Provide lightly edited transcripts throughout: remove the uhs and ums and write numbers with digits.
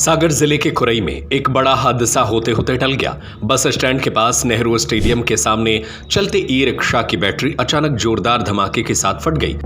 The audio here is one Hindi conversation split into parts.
सागर जिले के खुरई में एक बड़ा हादसा होते होते टल गया। बस स्टैंड के पास नेहरू स्टेडियम के सामने चलते ई रिक्शा की बैटरी अचानक जोरदार धमाके के साथ फट गई।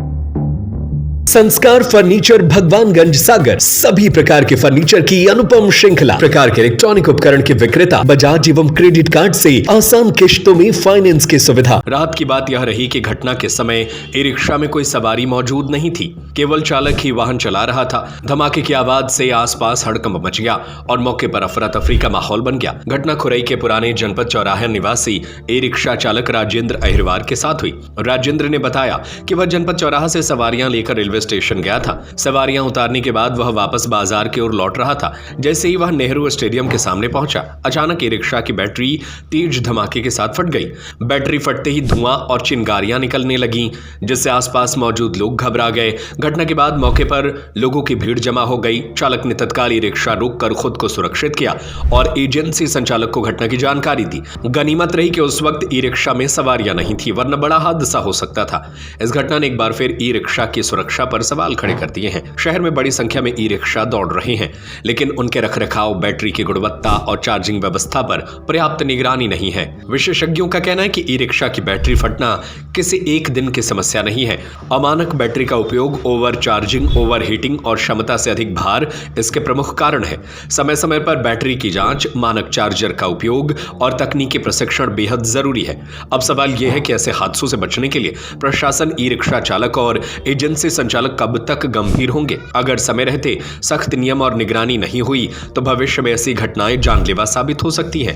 संस्कार फर्नीचर, भगवानगंज, सागर। सभी प्रकार के फर्नीचर की अनुपम श्रृंखला, प्रकार के इलेक्ट्रॉनिक उपकरण के विक्रेता, बजाज एवं क्रेडिट कार्ड से आसान किश्तों में फाइनेंस की सुविधा। रात की बात यह रही कि घटना के समय ई रिक्शा में कोई सवारी मौजूद नहीं थी, केवल चालक ही वाहन चला रहा था। धमाके की आवाज से आसपास हड़कंप मच गया और मौके पर अफरा तफरी का माहौल बन गया। घटना खुरई के पुराने जनपद चौराहा निवासी ई रिक्शा चालक राजेंद्र अहिरवार के साथ हुई। राजेंद्र ने बताया कि वह जनपद चौराहा से सवारियां लेकर रेलवे स्टेशन गया था। सवारियां उतारने के बाद वह वापस बाजार की ओर लौट रहा था। जैसे ही वह नेहरू स्टेडियम के सामने पहुंचा, अचानक ई रिक्शा की बैटरी तेज धमाके के साथ फट गई। बैटरी फटते ही धुआं और चिंगारियां निकलने लगीं, जिससे आसपास मौजूद लोग घबरा गए। घटना के बाद मौके पर लोगों की भीड़ जमा हो गई। चालक ने तत्काल ई रिक्शा रोककर खुद को सुरक्षित किया और एजेंसी संचालक को घटना की जानकारी दी। गनीमत रही कि उस वक्त ई रिक्शा में सवारियां नहीं थी, वरना बड़ा हादसा हो सकता था। इस घटना ने एक बार फिर ई रिक्शा की सुरक्षा पर सवाल खड़े कर दिए हैं। शहर में बड़ी संख्या में ई रिक्शा दौड़ रहे हैं, लेकिन उनके रखरखाव, बैटरी की गुणवत्ता और चार्जिंग व्यवस्था पर पर्याप्त निगरानी नहीं है। विशेषज्ञों का कहना है कि ई रिक्शा की बैटरी फटना किसी एक दिन की समस्या नहीं है। अमानक बैटरी का उपयोग, ओवर चार्जिंग, ओवर हीटिंग और क्षमता से अधिक भार इसके प्रमुख कारण है। समय समय पर बैटरी की जांच, मानक चार्जर का उपयोग और तकनीकी प्रशिक्षण बेहद जरूरी है। अब सवाल यह है कि ऐसे हादसों से बचने के लिए प्रशासन, ई रिक्शा चालक और एजेंसी संचालक कब तक गंभीर होंगे। अगर समय रहते सख्त नियम और निगरानी नहीं हुई तो भविष्य में ऐसी घटनाएं जानलेवा साबित हो सकती हैं।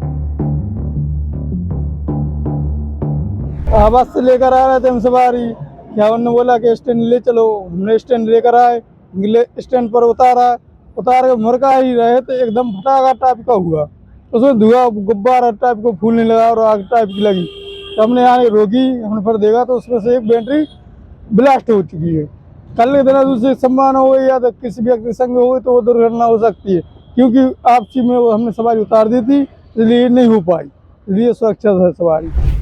बस से लेकर आ रहे थे हम सवारी, क्या उन्होंने बोला कि स्टैंड ले चलो। हमने स्टैंड लेकर आए, स्टैंड पर उतार के मुड़का ही रहे तो एकदम फटाका टाइप का हुआ। उसमें धुआं, गुब्बारा टाइप को फूलने लगा और आग टाइप की लगी। तो हमने यहाँ रोकी, हमने फिर देखा तो उसमें से एक बैटरी ब्लास्ट हो चुकी है। कल के दिन दूसरे सम्मान हो गई या तो किसी व्यक्ति संग हो गई तो वो दुर्घटना हो सकती है, क्योंकि आपसी में हमने सवारी उतार दी थी, इसलिए नहीं हो पाई। इसलिए सुरक्षा है सवारी।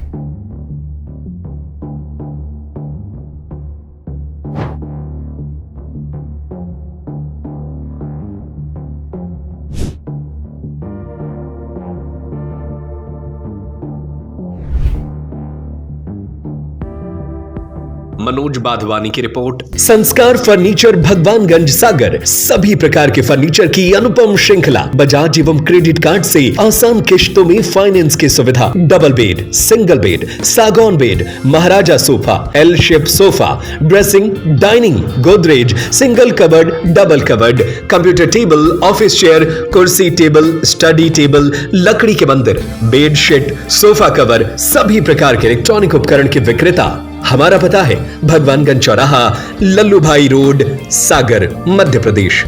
मनोज बाधवानी की रिपोर्ट। संस्कार फर्नीचर, भगवानगंज, सागर। सभी प्रकार के फर्नीचर की अनुपम श्रृंखला, बजाज एवं क्रेडिट कार्ड से आसान किश्तों में फाइनेंस की सुविधा। डबल बेड, सिंगल बेड, सागौन bed, maharaja sofa, L shape sofa, dressing, dining, Godrej, single cupboard, double cupboard, computer table, office chair, कुर्सी टेबल, स्टडी टेबल, लकड़ी के मंदिर, बेडशीट, सोफा कवर, सभी प्रकार के इलेक्ट्रॉनिक उपकरण के विक्रेता। हमारा पता है भगवानगंज चौराहा, लल्लू भाई रोड, सागर, मध्य प्रदेश।